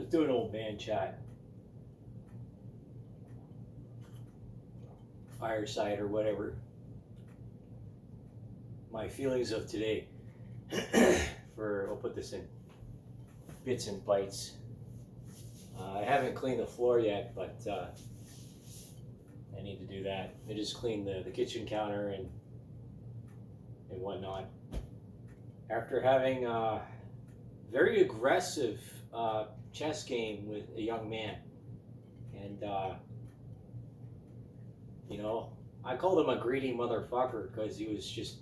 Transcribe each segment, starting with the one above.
Let's do an old man chat. Fireside or whatever. My feelings of today. I'll put this in bits and bytes. I haven't cleaned the floor yet, but I need to do that. I just cleaned the kitchen counter and whatnot. After having a very aggressive chess game with a young man, and you know, I called him a greedy motherfucker because he was just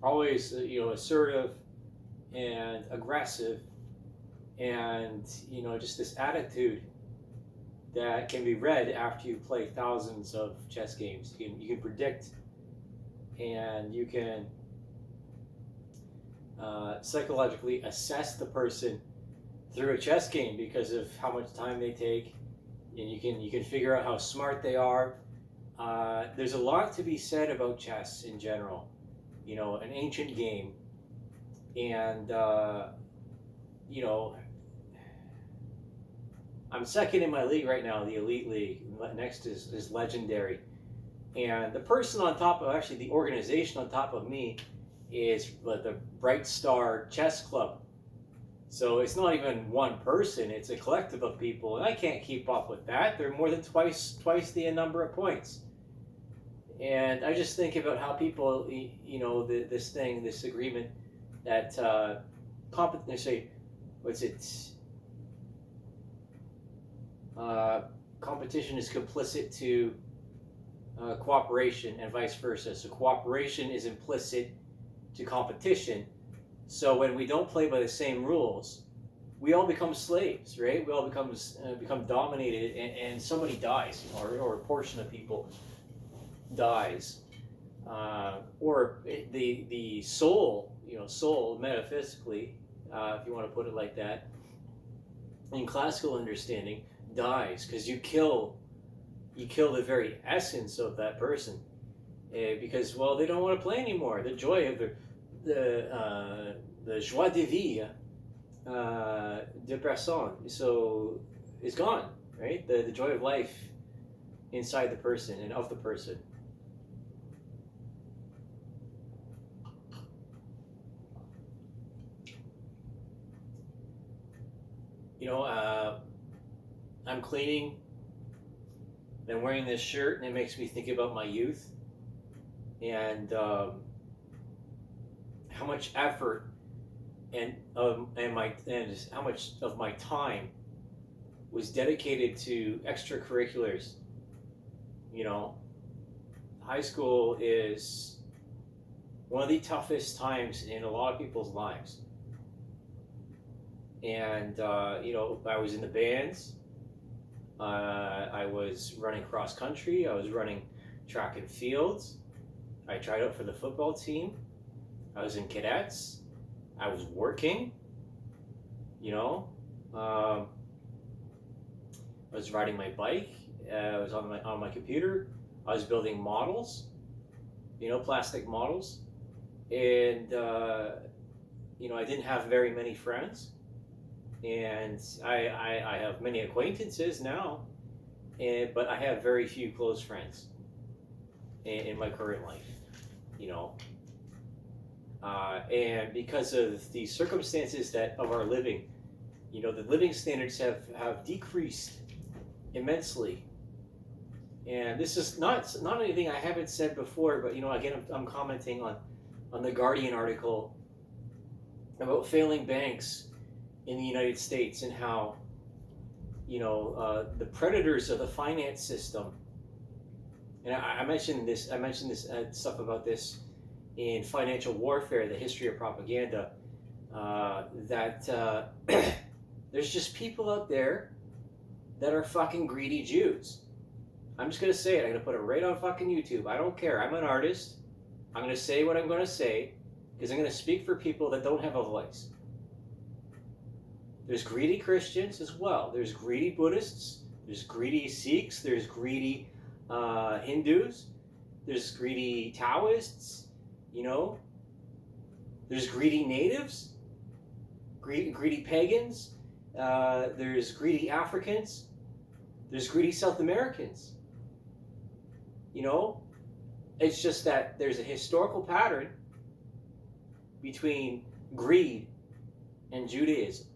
always assertive and aggressive, and just this attitude that can be read after you play thousands of chess games. You can predict, and you can psychologically assess the person through a chess game because of how much time they take, and you can figure out how smart they are. There's a lot to be said about chess in general. An ancient game, and I'm second in my league right now, the Elite League. Next is Legendary, and the person on top of, actually the organization on top of me, is the Bright Star Chess Club. So it's not even one person, it's a collective of people, and I can't keep up with that. They're more than twice the number of points. And I just think about how people, this agreement that they say, competition is complicit to cooperation and vice versa. So cooperation is implicit to competition. So when we don't play by the same rules, we all become slaves, right? We all become dominated, and somebody dies, or a portion of people dies, or the soul, soul metaphysically, if you want to put it like that, in classical understanding, dies because you kill the very essence of that person, because they don't want to play anymore. The joy of the joie de vivre de personne, so is gone, right? The joy of life inside the person and of the person. I'm cleaning and wearing this shirt, and it makes me think about my youth and how much effort and how much of my time was dedicated to extracurriculars. High school is one of the toughest times in a lot of people's lives. And I was in the bands. I was running cross country. I was running track and fields. I tried out for the football team. I was in cadets. I was working. I was riding my bike. I was on my computer. I was building models. Plastic models. And I didn't have very many friends. And I have many acquaintances now, but I have very few close friends in my current life, and because of the circumstances of our living, the living standards have decreased immensely. And this is not anything I haven't said before, but again, I'm commenting on the Guardian article about failing banks in the United States, and how the predators of the finance system. And I mentioned this stuff about this in Financial Warfare: The History of Propaganda. That there's just people out there that are fucking greedy Jews. I'm just gonna say it. I'm gonna put it right on fucking YouTube. I don't care. I'm an artist. I'm gonna say what I'm gonna say because I'm gonna speak for people that don't have a voice. There's greedy Christians as well. There's greedy Buddhists. There's greedy Sikhs. There's greedy Hindus. There's greedy Taoists. There's greedy natives. greedy pagans, there's greedy Africans, there's greedy South Americans. You know, it's just that there's a historical pattern between greed and Judaism.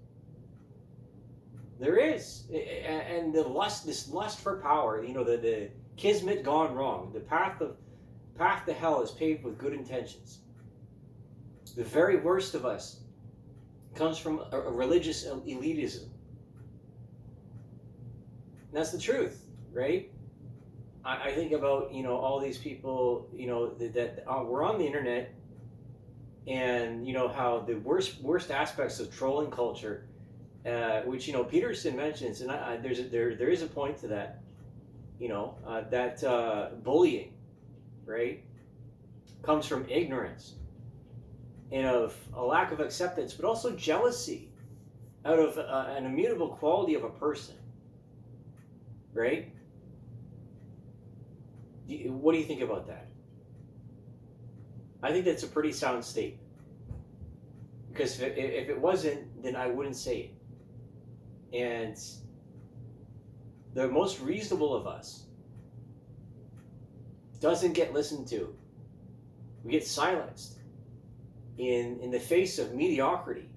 There is, and this lust for power. You know, the kismet gone wrong. The path to hell is paved with good intentions. The very worst of us comes from a religious elitism. And that's the truth, right? I think about, you know, all these people, you know, that were on the internet, and you know how the worst aspects of trolling culture, which, you know, Peterson mentions, and there is a point to that, you know, that bullying, right, comes from ignorance and of a lack of acceptance, but also jealousy out of an immutable quality of a person, right? What do you think about that? I think that's a pretty sound statement. Because if it wasn't, then I wouldn't say it. And the most reasonable of us doesn't get listened to. We get silenced in the face of mediocrity.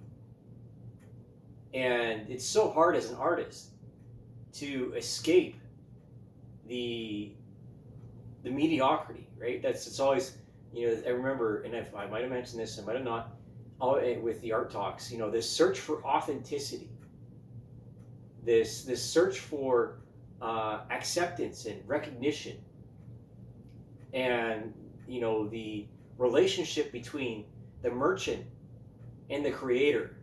And it's so hard as an artist to escape the mediocrity, right? It's always, you know, I remember, and I might have mentioned this, I might have not, with the art talks, you know, this search for authenticity, this search for acceptance and recognition, and, you know, the relationship between the merchant and the creator,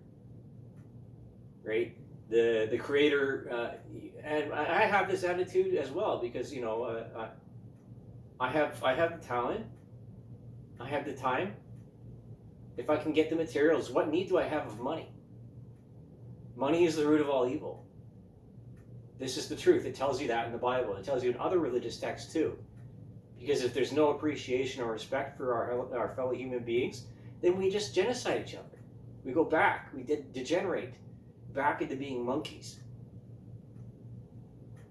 right? The creator, and I have this attitude as well, because, you know, I have the talent, I have the time. If I can get the materials, what need do I have of money? Money is the root of all evil. This is the truth. It tells you that in the Bible. It tells you in other religious texts too. Because if there's no appreciation or respect for our fellow human beings, then we just genocide each other. We go back. We degenerate back into being monkeys.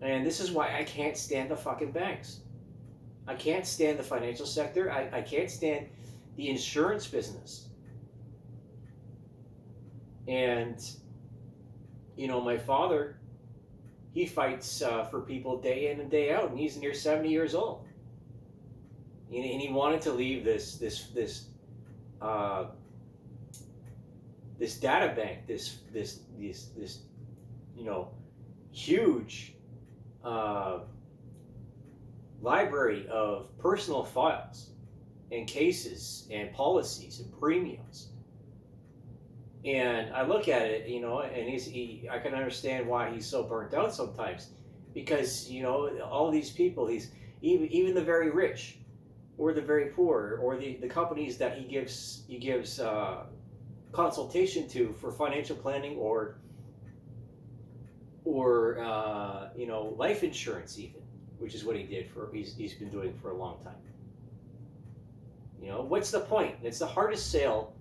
And this is why I can't stand the fucking banks. I can't stand the financial sector. I can't stand the insurance business. And, you know, my father, he fights for people day in and day out, and he's near 70 years old. And he wanted to leave this data bank, this you know, huge library of personal files and cases and policies and premiums. And I look at it, you know, and I can understand why he's so burnt out sometimes, because, you know, all these people, even the very rich or the very poor, or the companies that he gives consultation to for financial planning or you know, life insurance even, which is what he's been doing for a long time. You know, what's the point? It's the hardest sale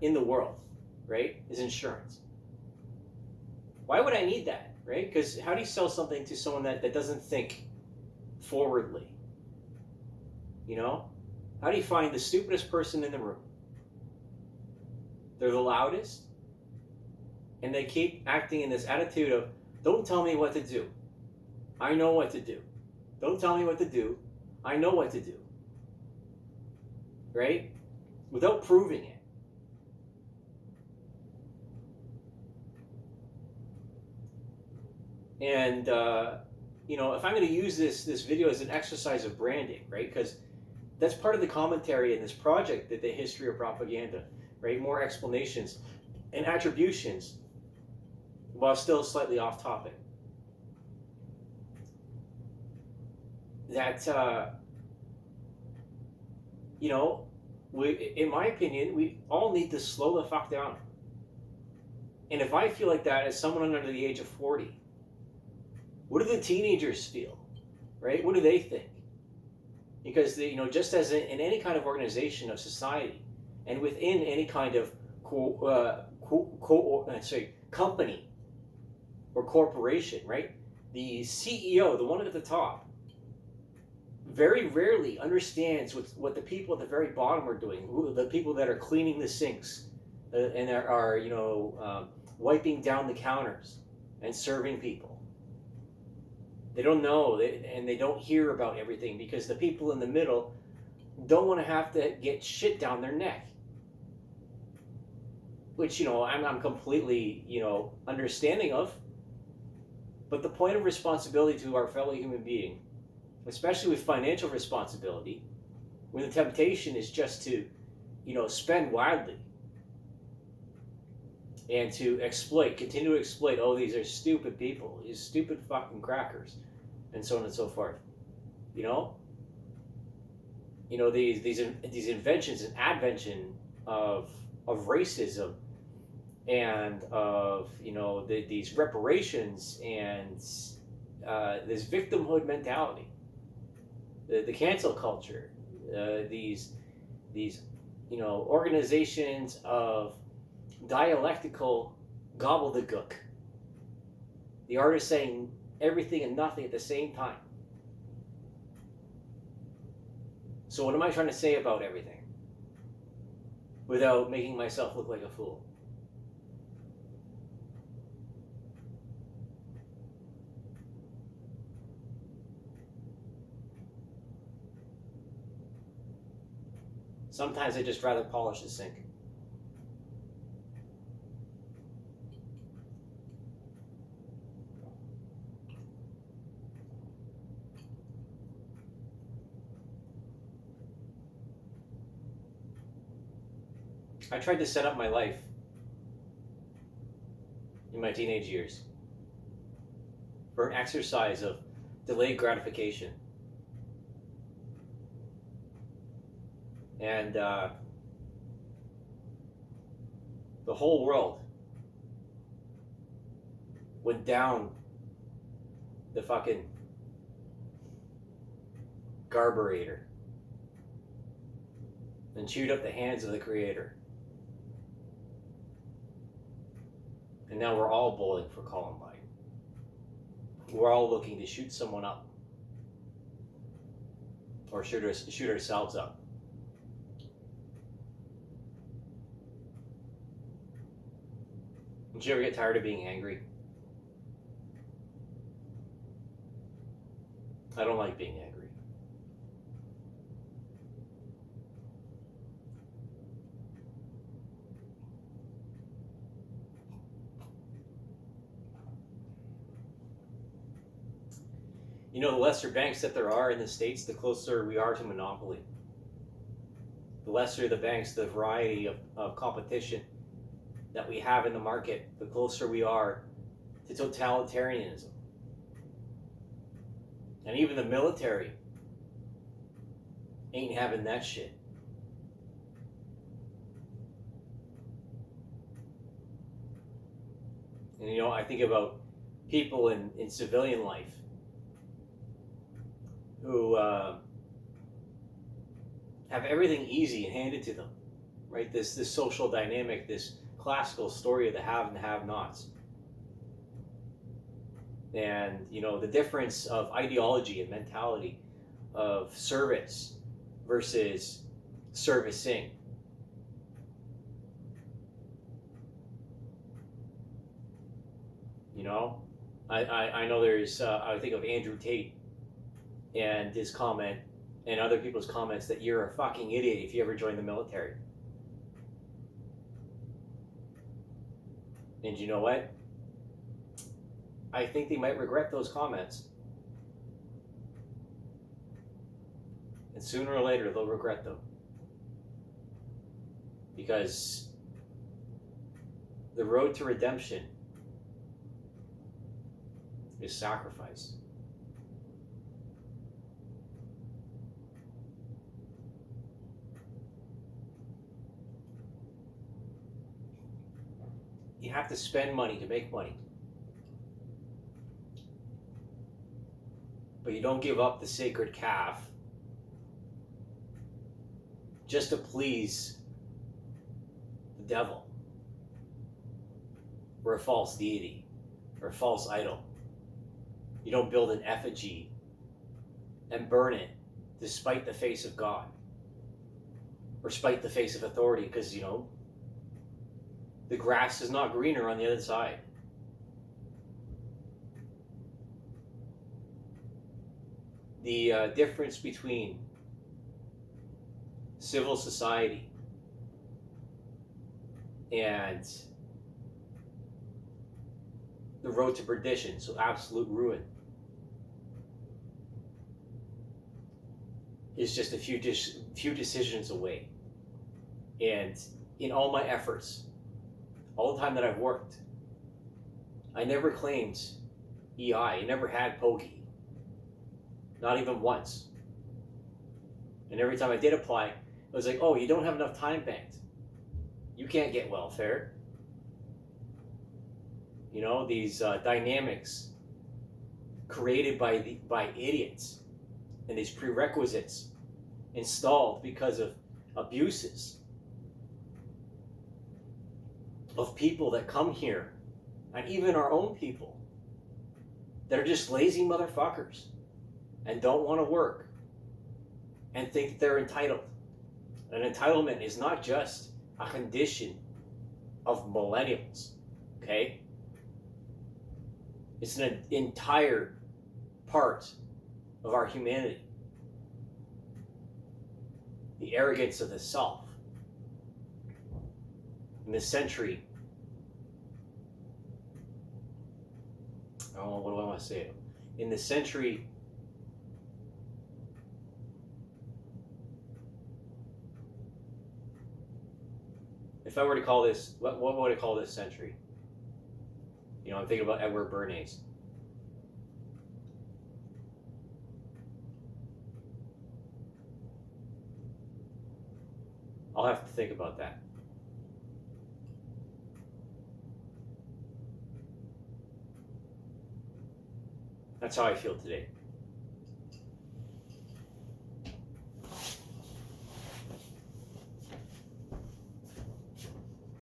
in the world, right? Is insurance. Why would I need that, right? Because how do you sell something to someone that doesn't think forwardly? You know, how do you find the stupidest person in the room? They're the loudest, and they keep acting in this attitude of, don't tell me what to do. I know what to do. Don't tell me what to do. I know what to do. Right? Without proving it. And, you know, if I'm going to use this video as an exercise of branding, right? Because that's part of the commentary in this project, that the history of propaganda, right? More explanations and attributions, while still slightly off topic. That, you know, in my opinion, we all need to slow the fuck down. And if I feel like that as someone under the age of 40, what do the teenagers feel, right? What do they think? Because, you know, just as in any kind of organization of society, and within any kind of company or corporation, right? The CEO, the one at the top, very rarely understands what the people at the very bottom are doing. The people that are cleaning the sinks and are wiping down the counters and serving people. They don't know, and they don't hear about everything because the people in the middle don't want to have to get shit down their neck. Which, I'm completely, understanding of. But the point of responsibility to our fellow human being, especially with financial responsibility, when the temptation is just to, spend wildly and to continue to exploit, oh, these are stupid people, these stupid fucking crackers, and so on and so forth. These inventions and advention of racism and of these reparations and this victimhood mentality, the cancel culture, these organizations of dialectical gobbledygook, the artist saying everything and nothing at the same time. So what am I trying to say about everything without making myself look like a fool? Sometimes I just rather polish the sink. I tried to set up my life in my teenage years for an exercise of delayed gratification. And the whole world went down the fucking garburator and chewed up the hands of the creator. And now we're all bowling for Columbine. We're all looking to shoot someone up or shoot ourselves up. Did you ever get tired of being angry? I don't like being angry. The lesser banks that there are in the States, the closer we are to monopoly. The lesser the banks, the variety of competition that we have in the market, the closer we are to totalitarianism. And even the military ain't having that shit. And I think about people in civilian life who have everything easy and handed to them, right? This social dynamic, this classical story of the have and the have-nots. And, the difference of ideology and mentality of service versus servicing. I know there's, I think of Andrew Tate and his comment and other people's comments that you're a fucking idiot if you ever join the military. And you know what? I think they might regret those comments. And sooner or later, they'll regret them. Because the road to redemption is sacrifice. You have to spend money to make money. But you don't give up the sacred calf just to please the devil. or a false deity or a false idol. You don't build an effigy and burn it despite the face of God or spite the face of authority, because, the grass is not greener on the other side. The difference between civil society and the road to perdition, so absolute ruin, is just a few decisions away. And in all my efforts, all the time that I've worked, I never claimed EI. I never had Pokey. Not even once. And every time I did apply, it was like, oh, you don't have enough time banked. You can't get welfare. These dynamics created by idiots, and these prerequisites installed because of abuses of people that come here, and even our own people, that are just lazy motherfuckers and don't want to work and think that they're entitled. An entitlement is not just a condition of millennials, okay? It's an entire part of our humanity. The arrogance of the self. In this century, what do I want to say? In this century, if I were to call this, what would I call this century? I'm thinking about Edward Bernays. I'll have to think about that. That's how I feel today.